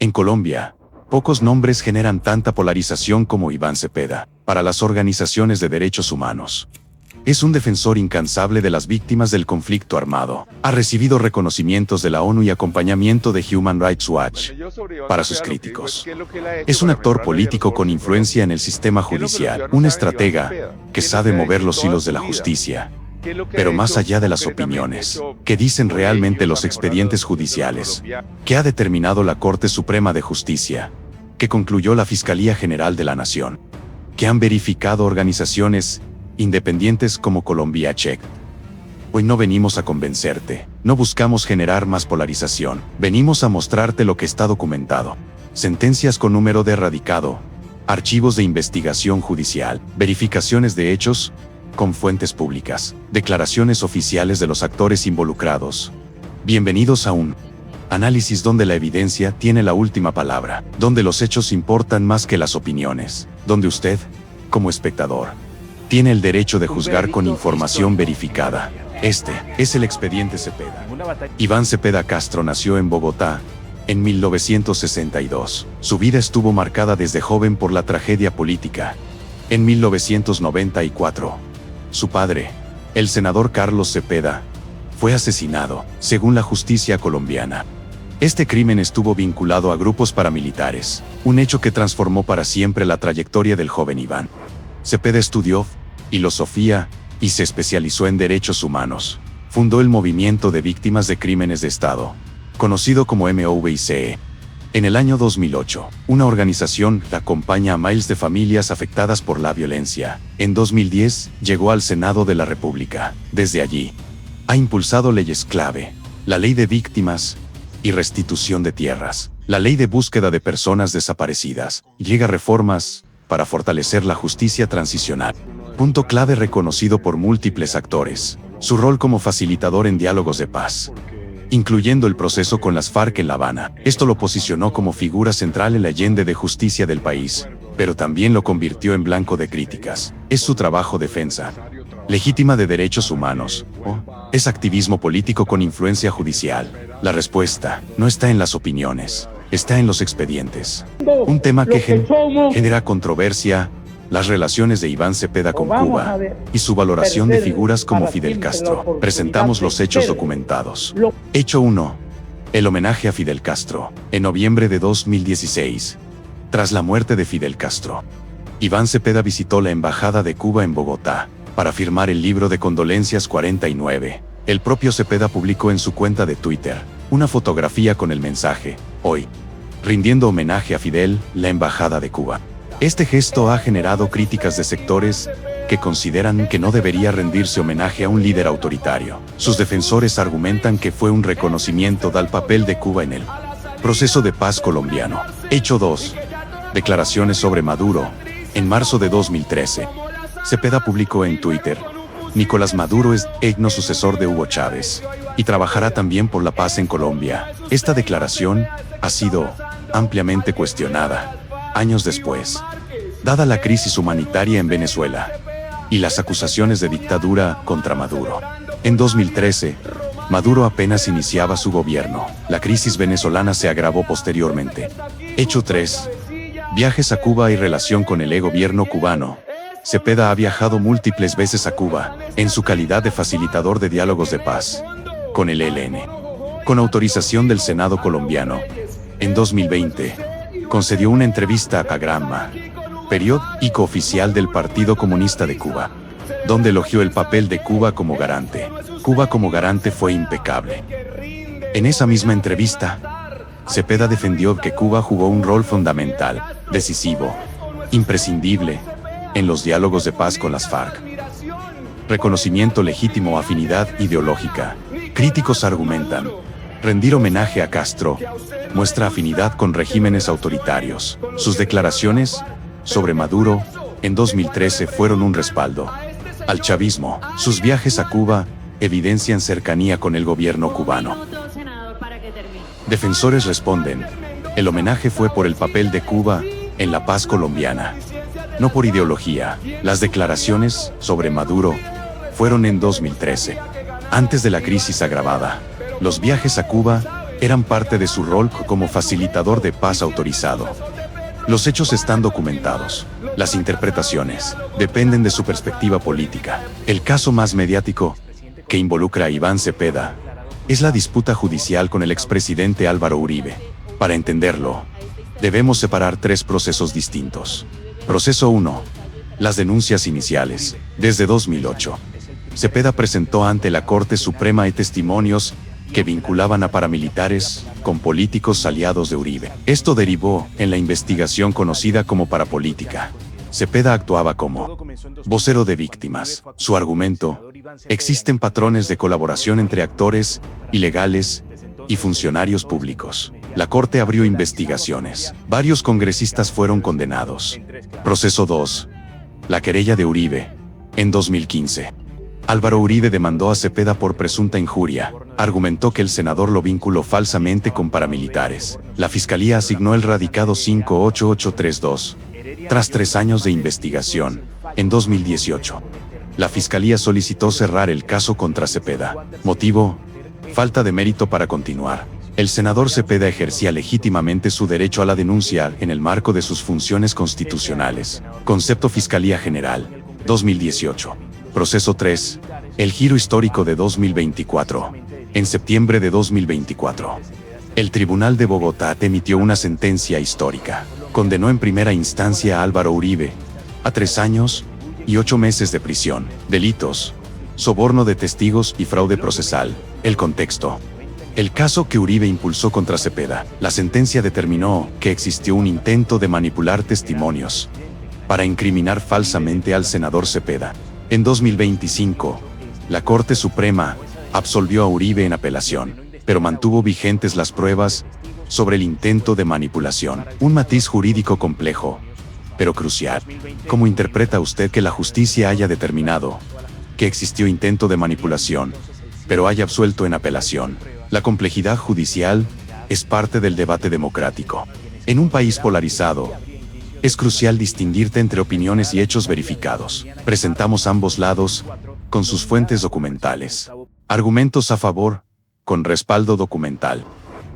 En Colombia, pocos nombres generan tanta polarización como Iván Cepeda, para las organizaciones de derechos humanos. Es un defensor incansable de las víctimas del conflicto armado. Ha recibido reconocimientos de la ONU y acompañamiento de Human Rights Watch para sus críticos. Es un actor político con influencia en el sistema judicial, un estratega que sabe mover los hilos de la justicia. Pero más allá de las opiniones, ¿qué dicen realmente los expedientes judiciales? ¿Qué ha determinado la Corte Suprema de Justicia? ¿Qué concluyó la Fiscalía General de la Nación? ¿Qué han verificado organizaciones independientes como Colombia Check? Hoy no venimos a convencerte, no buscamos generar más polarización, venimos a mostrarte lo que está documentado. Sentencias con número de radicado, archivos de investigación judicial, verificaciones de hechos con fuentes públicas, declaraciones oficiales de los actores involucrados. Bienvenidos a un análisis donde la evidencia tiene la última palabra, donde los hechos importan más que las opiniones, donde usted, como espectador, tiene el derecho de juzgar con información verificada. Este es el expediente Cepeda. Iván Cepeda Castro nació en Bogotá en 1962. Su vida estuvo marcada desde joven por la tragedia política. En 1994, su padre, el senador Carlos Cepeda, fue asesinado, según la justicia colombiana. Este crimen estuvo vinculado a grupos paramilitares, un hecho que transformó para siempre la trayectoria del joven Iván. Cepeda estudió filosofía y se especializó en derechos humanos. Fundó el Movimiento de Víctimas de Crímenes de Estado, conocido como MOVICE. En el año 2008, una organización que acompaña a miles de familias afectadas por la violencia. En 2010, llegó al Senado de la República. Desde allí, ha impulsado leyes clave, la Ley de Víctimas y Restitución de Tierras, la Ley de Búsqueda de Personas Desaparecidas, llega reformas para fortalecer la justicia transicional. Punto clave reconocido por múltiples actores. Su rol como facilitador en diálogos de paz, incluyendo el proceso con las FARC en La Habana. Esto lo posicionó como figura central en la agenda de justicia del país, pero también lo convirtió en blanco de críticas. ¿Es su trabajo defensa legítima de derechos humanos o es activismo político con influencia judicial? La respuesta no está en las opiniones, está en los expedientes. Un tema que genera controversia: las relaciones de Iván Cepeda con Cuba y su valoración de figuras como Fidel Castro. Presentamos los hechos documentados. Hecho 1. El homenaje a Fidel Castro. En noviembre de 2016, tras la muerte de Fidel Castro, Iván Cepeda visitó la Embajada de Cuba en Bogotá para firmar el libro de condolencias 49. El propio Cepeda publicó en su cuenta de Twitter una fotografía con el mensaje: hoy, rindiendo homenaje a Fidel, la Embajada de Cuba. Este gesto ha generado críticas de sectores que consideran que no debería rendirse homenaje a un líder autoritario. Sus defensores argumentan que fue un reconocimiento al papel de Cuba en el proceso de paz colombiano. Hecho 2. Declaraciones sobre Maduro. En marzo de 2013, Cepeda publicó en Twitter: Nicolás Maduro es digno sucesor de Hugo Chávez y trabajará también por la paz en Colombia. Esta declaración ha sido ampliamente cuestionada años después, dada la crisis humanitaria en Venezuela y las acusaciones de dictadura contra Maduro. En 2013, Maduro apenas iniciaba su gobierno. La crisis venezolana se agravó posteriormente. Hecho 3. Viajes a Cuba y relación con el gobierno cubano. Cepeda ha viajado múltiples veces a Cuba, en su calidad de facilitador de diálogos de paz con el ELN. Con autorización del Senado colombiano, en 2020, concedió una entrevista a Gramma, periódico oficial del Partido Comunista de Cuba, donde elogió el papel de Cuba como garante. Cuba como garante fue impecable. En esa misma entrevista, Cepeda defendió que Cuba jugó un rol fundamental, decisivo, imprescindible, en los diálogos de paz con las FARC. Reconocimiento legítimo, afinidad ideológica. Críticos argumentan: rendir homenaje a Castro muestra afinidad con regímenes autoritarios. Sus declaraciones sobre Maduro en 2013 fueron un respaldo al chavismo. Sus viajes a Cuba evidencian cercanía con el gobierno cubano. Defensores responden: el homenaje fue por el papel de Cuba en la paz colombiana, no por ideología. Las declaraciones sobre Maduro fueron en 2013, antes de la crisis agravada. Los viajes a Cuba eran parte de su rol como facilitador de paz autorizado. Los hechos están documentados. Las interpretaciones dependen de su perspectiva política. El caso más mediático, que involucra a Iván Cepeda, es la disputa judicial con el expresidente Álvaro Uribe. Para entenderlo, debemos separar tres procesos distintos. Proceso 1. Las denuncias iniciales. Desde 2008, Cepeda presentó ante la Corte Suprema testimonios que vinculaban a paramilitares con políticos aliados de Uribe. Esto derivó en la investigación conocida como parapolítica. Cepeda actuaba como vocero de víctimas. Su argumento: existen patrones de colaboración entre actores ilegales y funcionarios públicos. La Corte abrió investigaciones. Varios congresistas fueron condenados. Proceso 2. La querella de Uribe. En 2015. Álvaro Uribe demandó a Cepeda por presunta injuria. Argumentó que el senador lo vinculó falsamente con paramilitares. La Fiscalía asignó el radicado 58832. Tras 3 años de investigación, en 2018, la Fiscalía solicitó cerrar el caso contra Cepeda. Motivo: falta de mérito para continuar. El senador Cepeda ejercía legítimamente su derecho a la denuncia en el marco de sus funciones constitucionales. Concepto Fiscalía General, 2018. Proceso 3. El giro histórico de 2024. En septiembre de 2024, el Tribunal de Bogotá emitió una sentencia histórica. Condenó en primera instancia a Álvaro Uribe a 3 años y 8 meses de prisión. Delitos: soborno de testigos y fraude procesal. El contexto: el caso que Uribe impulsó contra Cepeda. La sentencia determinó que existió un intento de manipular testimonios para incriminar falsamente al senador Cepeda. En 2025, la Corte Suprema absolvió a Uribe en apelación, pero mantuvo vigentes las pruebas sobre el intento de manipulación. Un matiz jurídico complejo, pero crucial. ¿Cómo interpreta usted que la justicia haya determinado que existió intento de manipulación, pero haya absuelto en apelación? La complejidad judicial es parte del debate democrático. En un país polarizado, es crucial distinguir entre opiniones y hechos verificados. Presentamos ambos lados, con sus fuentes documentales. Argumentos a favor, con respaldo documental.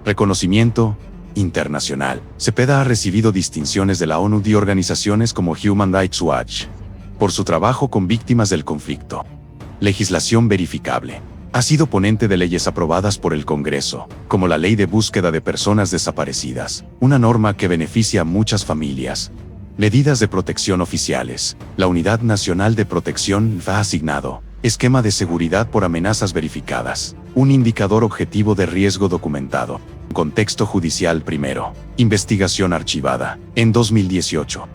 Reconocimiento internacional. Cepeda ha recibido distinciones de la ONU y organizaciones como Human Rights Watch por su trabajo con víctimas del conflicto. Legislación verificable. Ha sido ponente de leyes aprobadas por el Congreso, como la Ley de Búsqueda de Personas Desaparecidas, una norma que beneficia a muchas familias. Medidas de protección oficiales. La Unidad Nacional de Protección ha asignado esquema de seguridad por amenazas verificadas, un indicador objetivo de riesgo documentado. Contexto judicial primero. Investigación archivada. En 2018.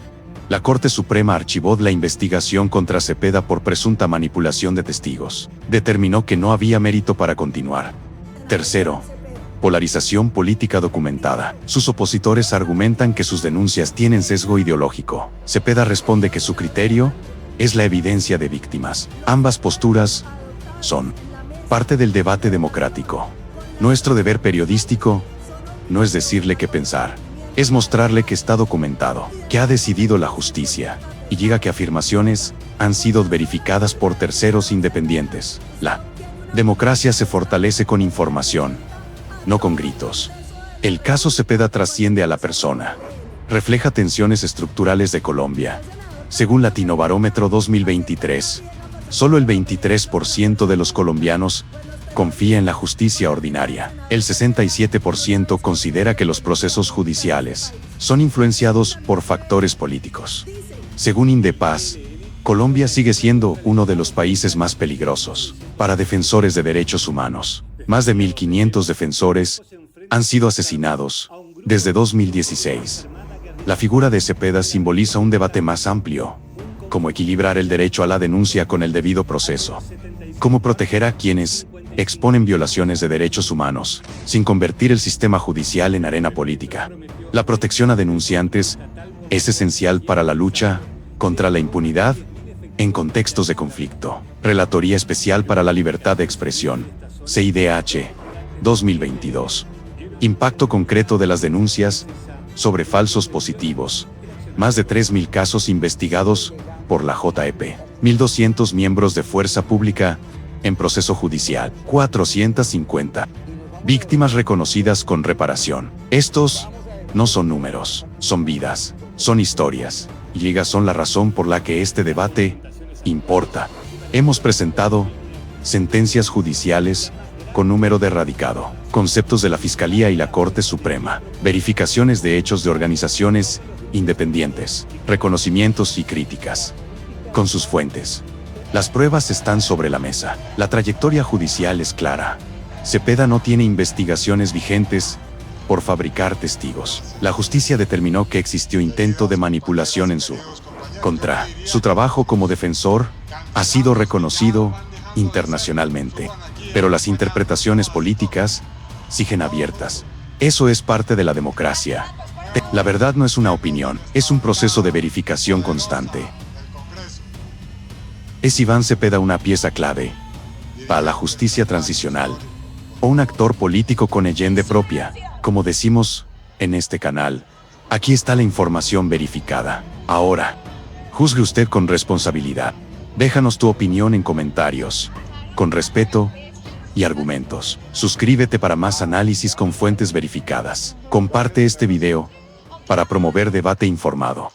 La Corte Suprema archivó la investigación contra Cepeda por presunta manipulación de testigos. Determinó que no había mérito para continuar. Tercero. Polarización política documentada. Sus opositores argumentan que sus denuncias tienen sesgo ideológico. Cepeda responde que su criterio es la evidencia de víctimas. Ambas posturas son parte del debate democrático. Nuestro deber periodístico no es decirle qué pensar, es mostrarle que está documentado, que ha decidido la justicia, y llega que afirmaciones han sido verificadas por terceros independientes. La democracia se fortalece con información, no con gritos. El caso Cepeda trasciende a la persona. Refleja tensiones estructurales de Colombia. Según Latinobarómetro 2023, solo el 23% de los colombianos confía en la justicia ordinaria. El 67% considera que los procesos judiciales son influenciados por factores políticos. Según Indepaz, Colombia sigue siendo uno de los países más peligrosos para defensores de derechos humanos. Más de 1.500 defensores han sido asesinados desde 2016. La figura de Cepeda simboliza un debate más amplio: cómo equilibrar el derecho a la denuncia con el debido proceso, cómo proteger a quienes exponen violaciones de derechos humanos, sin convertir el sistema judicial en arena política. La protección a denunciantes es esencial para la lucha contra la impunidad en contextos de conflicto. Relatoría Especial para la Libertad de Expresión, CIDH, 2022. Impacto concreto de las denuncias sobre falsos positivos. Más de 3.000 casos investigados por la JEP. 1.200 miembros de fuerza pública en proceso judicial. 450 víctimas reconocidas con reparación. Estos no son números, son vidas, son historias, y ellas son la razón por la que este debate importa. Hemos presentado sentencias judiciales con número de radicado, conceptos de la Fiscalía y la Corte Suprema, verificaciones de hechos de organizaciones independientes, reconocimientos y críticas, con sus fuentes. Las pruebas están sobre la mesa. La trayectoria judicial es clara. Cepeda no tiene investigaciones vigentes por fabricar testigos. La justicia determinó que existió intento de manipulación en su contra. Su trabajo como defensor ha sido reconocido internacionalmente, pero las interpretaciones políticas siguen abiertas. Eso es parte de la democracia. La verdad no es una opinión, es un proceso de verificación constante. ¿Es Iván Cepeda una pieza clave para la justicia transicional o un actor político con leyenda propia? Como decimos en este canal, aquí está la información verificada. Ahora, juzgue usted con responsabilidad. Déjanos tu opinión en comentarios, con respeto y argumentos. Suscríbete para más análisis con fuentes verificadas. Comparte este video para promover debate informado.